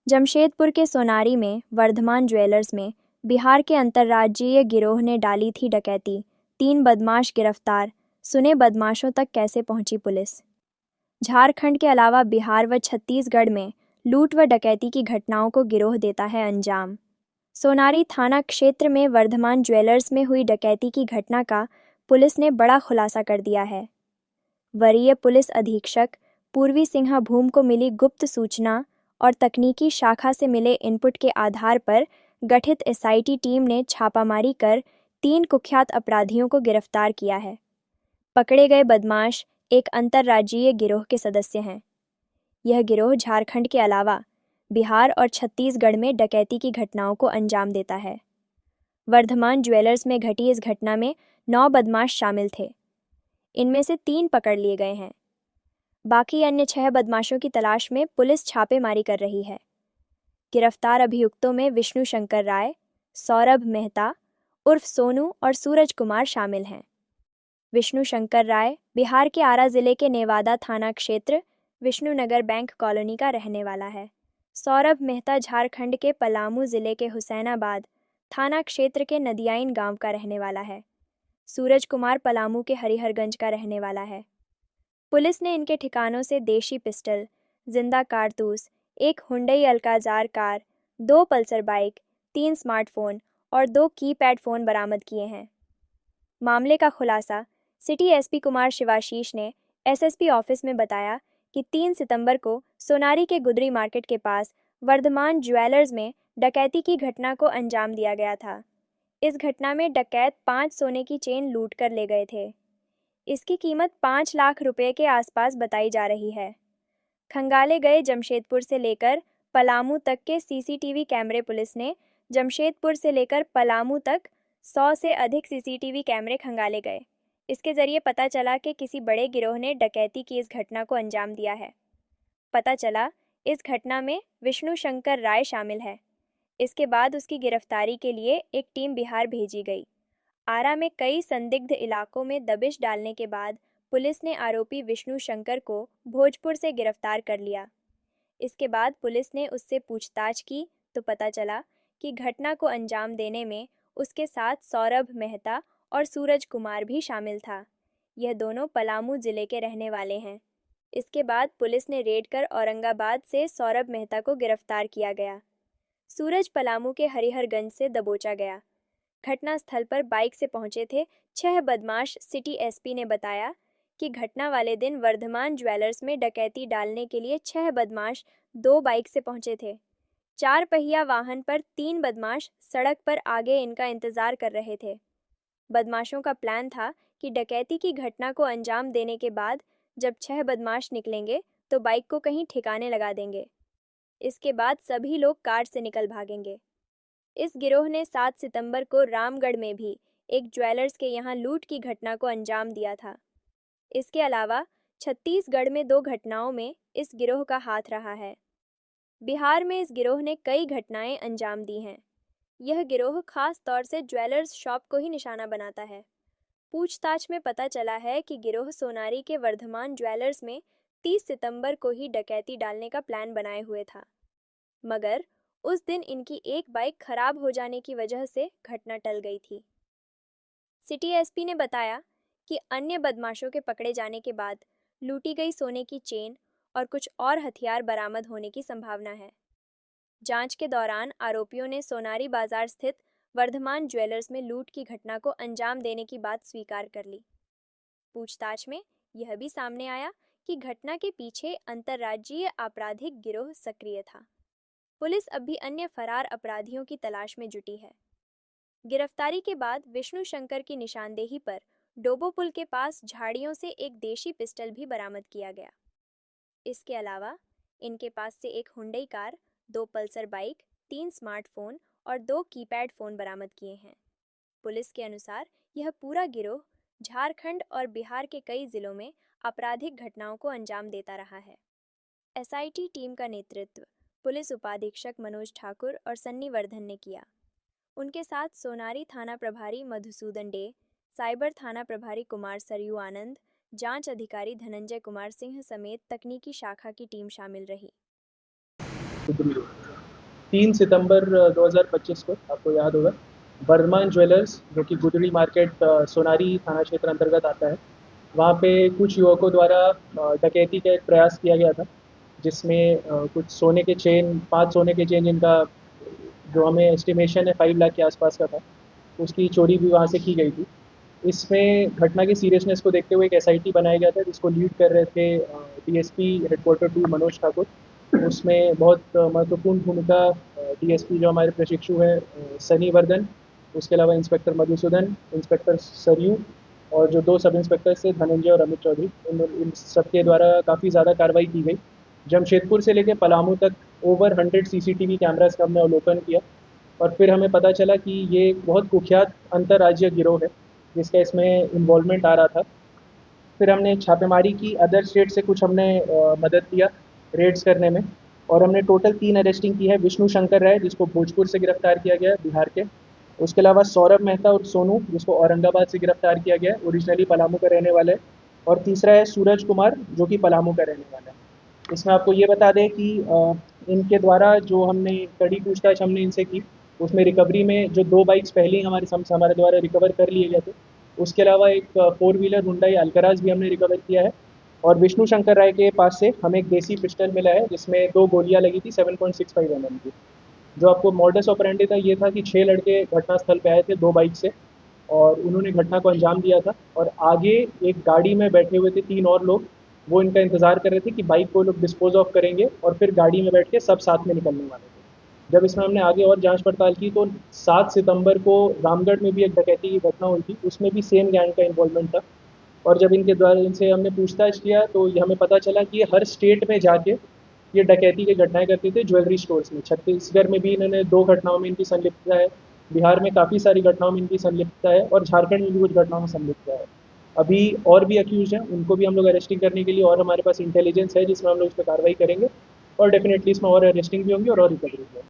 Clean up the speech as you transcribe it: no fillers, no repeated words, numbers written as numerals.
जमशेदपुर के सोनारी में वर्धमान ज्वेलर्स में बिहार के अंतर्राज्यीय गिरोह ने डाली थी डकैती। 3 बदमाश गिरफ्तार। सुने बदमाशों तक कैसे पहुंची पुलिस। झारखंड के अलावा बिहार व छत्तीसगढ़ में लूट व डकैती की घटनाओं को गिरोह देता है अंजाम। सोनारी थाना क्षेत्र में वर्धमान ज्वेलर्स में हुई डकैती की घटना का पुलिस ने बड़ा खुलासा कर दिया है। वरीय पुलिस अधीक्षक पूर्वी सिंहा भूम को मिली गुप्त सूचना और तकनीकी शाखा से मिले इनपुट के आधार पर गठित एसआईटी टीम ने छापामारी कर 3 कुख्यात अपराधियों को गिरफ्तार किया है। पकड़े गए बदमाश एक अंतर्राज्यीय गिरोह के सदस्य हैं। यह गिरोह झारखंड के अलावा बिहार और छत्तीसगढ़ में डकैती की घटनाओं को अंजाम देता है। वर्धमान ज्वेलर्स में घटी इस घटना में 9 बदमाश शामिल थे। इनमें से 3 पकड़ लिए गए हैं। बाकी अन्य 6 बदमाशों की तलाश में पुलिस छापेमारी कर रही है। गिरफ्तार अभियुक्तों में विष्णु शंकर राय, सौरभ मेहता उर्फ सोनू और सूरज कुमार शामिल हैं। विष्णु शंकर राय बिहार के आरा जिले के नेवादा थाना क्षेत्र विष्णुनगर बैंक कॉलोनी का रहने वाला है। सौरभ मेहता झारखंड के पलामू जिले के हुसैनाबाद थाना क्षेत्र के नदियाइन गांव का रहने वाला है। सूरज कुमार पलामू के हरिहरगंज का रहने वाला है। पुलिस ने इनके ठिकानों से देशी पिस्टल, जिंदा कारतूस, एक Hyundai Alcazar car, 2 Pulsar bike, 3 smartphone और 2 कीपैड फ़ोन बरामद किए हैं। मामले का खुलासा सिटी एसपी कुमार शिवाशीष ने एसएसपी ऑफिस में बताया कि 3 सितंबर को सोनारी के गुदरी मार्केट के पास वर्धमान ज्वेलर्स में डकैती की घटना को अंजाम दिया गया था। इस घटना में डकैत 5 सोने की चेन लूट कर ले गए थे। इसकी कीमत 5 लाख रुपए के आसपास बताई जा रही है। खंगाले गए जमशेदपुर से लेकर पलामू तक के सीसीटीवी कैमरे पुलिस ने जमशेदपुर से लेकर पलामू तक 100 से अधिक सीसीटीवी कैमरे खंगाले गए। इसके जरिए पता चला कि किसी बड़े गिरोह ने डकैती की इस घटना को अंजाम दिया है। पता चला इस घटना में विष्णु शंकर राय शामिल है। इसके बाद उसकी गिरफ्तारी के लिए एक टीम बिहार भेजी गई। आरा में कई संदिग्ध इलाकों में दबिश डालने के बाद पुलिस ने आरोपी विष्णु शंकर को भोजपुर से गिरफ्तार कर लिया। इसके बाद पुलिस ने उससे पूछताछ की तो पता चला कि घटना को अंजाम देने में उसके साथ सौरभ मेहता और सूरज कुमार भी शामिल था। यह दोनों पलामू जिले के रहने वाले हैं। इसके बाद पुलिस ने रेड कर औरंगाबाद से सौरभ मेहता को गिरफ्तार किया गया। सूरज पलामू के हरिहरगंज से दबोचा गया। घटनास्थल पर बाइक से पहुंचे थे 6 बदमाश। सिटी एसपी ने बताया कि घटना वाले दिन वर्धमान ज्वेलर्स में डकैती डालने के लिए 6 बदमाश 2 बाइक से पहुंचे थे। 4 पहिया वाहन पर 3 बदमाश सड़क पर आगे इनका इंतजार कर रहे थे। बदमाशों का प्लान था कि डकैती की घटना को अंजाम देने के बाद जब 6 बदमाश निकलेंगे तो बाइक को कहीं ठिकाने लगा देंगे। इसके बाद सभी लोग कार से निकल भागेंगे। इस गिरोह ने 7 सितंबर को रामगढ़ में भी एक ज्वेलर्स के यहां लूट की घटना को अंजाम दिया था। इसके अलावा छत्तीसगढ़ में 2 घटनाओं में इस गिरोह का हाथ रहा है। बिहार में इस गिरोह ने कई घटनाएं अंजाम दी हैं। यह गिरोह खास तौर से ज्वेलर्स शॉप को ही निशाना बनाता है। पूछताछ में पता चला है कि गिरोह सोनारी के वर्धमान ज्वेलर्स में 30 सितंबर को ही डकैती डालने का प्लान बनाए हुए था, मगर उस दिन इनकी एक बाइक खराब हो जाने की वजह से घटना टल गई थी। सिटी एसपी ने बताया कि अन्य बदमाशों के पकड़े जाने के बाद लूटी गई सोने की चेन और कुछ और हथियार बरामद होने की संभावना है। जांच के दौरान आरोपियों ने सोनारी बाजार स्थित वर्धमान ज्वेलर्स में लूट की घटना को अंजाम देने की बात स्वीकार कर ली। पूछताछ में यह भी सामने आया कि घटना के पीछे अंतर्राज्यीय आपराधिक गिरोह सक्रिय था। पुलिस अब भी अन्य फरार अपराधियों की तलाश में जुटी है। गिरफ्तारी के बाद विष्णु शंकर की निशानदेही पर डोबो पुल के पास झाड़ियों से एक देशी पिस्टल भी बरामद किया गया। इसके अलावा इनके पास से एक Hyundai car, 2 Pulsar bike, 3 smartphone और 2 कीपैड फ़ोन बरामद किए हैं। पुलिस के अनुसार यह पूरा गिरोह झारखंड और बिहार के कई जिलों में आपराधिक घटनाओं को अंजाम देता रहा है। एसआईटी टीम का नेतृत्व पुलिस उपाधीक्षक मनोज ठाकुर और सन्नी वर्धन ने किया। उनके साथ सोनारी थाना प्रभारी मधुसूदन डे, साइबर थाना प्रभारी कुमार सरयू आनंद, जांच अधिकारी धनंजय कुमार सिंह समेत तकनीकी शाखा की टीम शामिल रही। 3 सितंबर 2025 को आपको याद होगा, वर्धमान ज्वेलर्स जो कि गुदड़ी मार्केट सोनारी थाना क्षेत्र अंतर्गत आता है, वहाँ पे कुछ युवकों द्वारा डकैती का एक प्रयास किया गया था, जिसमें कुछ सोने के चेन, 5 सोने के चेन, जिनका जो हमें एस्टिमेशन है 5 लाख के आसपास का था, उसकी चोरी भी वहाँ से की गई थी। इसमें घटना की सीरियसनेस को देखते हुए एक एसआईटी बनाया गया था, जिसको लीड कर रहे थे डीएसपी हेडक्वार्टर 2 मनोज ठाकुर। उसमें बहुत महत्वपूर्ण भूमिका डीएसपी जो हमारे प्रशिक्षु हैं सनी वर्धन, उसके अलावा इंस्पेक्टर मधुसूदन, इंस्पेक्टर सरयू, और जो 2 सब इंस्पेक्टर्स थे धनंजय और अमित चौधरी, इन सबके द्वारा काफ़ी ज़्यादा कार्रवाई की गई। जमशेदपुर से लेकर पलामू तक ओवर 100 सीसीटीवी कैमरास का हमने अवलोकन किया, और फिर हमें पता चला कि ये एक बहुत कुख्यात अंतर्राज्यीय गिरोह है जिसका इसमें इन्वॉल्वमेंट आ रहा था। फिर हमने छापेमारी की, अदर स्टेट से कुछ हमने मदद लिया रेड्स करने में, और हमने टोटल 3 अरेस्टिंग की है। विष्णु शंकर राय, जिसको भोजपुर से गिरफ्तार किया गया है बिहार के, उसके अलावा सौरभ मेहता और सोनू, जिसको औरंगाबाद से गिरफ्तार किया गया है, ओरिजिनली पलामू का रहने वाला है, और तीसरा है सूरज कुमार, जो कि पलामू का रहने वाला है। इसमें आपको ये बता दें कि इनके द्वारा जो हमने कड़ी पूछताछ हमने इनसे की, उसमें रिकवरी में जो 2 बाइक्स पहले ही हमारे द्वारा रिकवर कर लिए गए थे, उसके अलावा एक 4 व्हीलर हुंडई अल्कराज भी हमने रिकवर किया है। और विष्णु शंकर राय के पास से हमें एक देसी पिस्टल मिला है, जिसमें 2 गोलियां लगी थी 7.65 mm की। जो आपको मॉडस ऑपरेंडी था, ये था कि 6 लड़के घटनास्थल पे आए थे 2 बाइक से, और उन्होंने घटना को अंजाम दिया था, और आगे एक गाड़ी में बैठे हुए थे 3 और लोग, वो इनका इंतज़ार कर रहे थे कि बाइक को लोग डिस्पोज ऑफ करेंगे, और फिर गाड़ी में बैठ के सब साथ में निकलने वाले थे। जब इसमें हमने आगे और जांच पड़ताल की, तो 7 सितंबर को रामगढ़ में भी एक डकैती की घटना हुई थी, उसमें भी सेम गैंग का इन्वॉल्वमेंट था। और जब इनके द्वारा इनसे हमने पूछताछ किया, तो ये हमें पता चला कि ये हर स्टेट में जाके ये डकैती की घटनाएं करते थे ज्वेलरी स्टोर्स में। छत्तीसगढ़ में भी इन्होंने 2 घटनाओं में इनकी संलिप्तता है, बिहार में काफ़ी सारी घटनाओं में इनकी संलिप्तता है, और झारखंड में भी कुछ घटनाओं में संलिप्तता है। अभी और भी अक्यूज हैं, उनको भी हम लोग अरेस्टिंग करने के लिए, और हमारे पास इंटेलिजेंस है जिसमें हम लोग इस पर कार्रवाई करेंगे, और डेफिनेटली इसमें और अरेस्टिंग भी होंगी और रिकवरी भी होगी।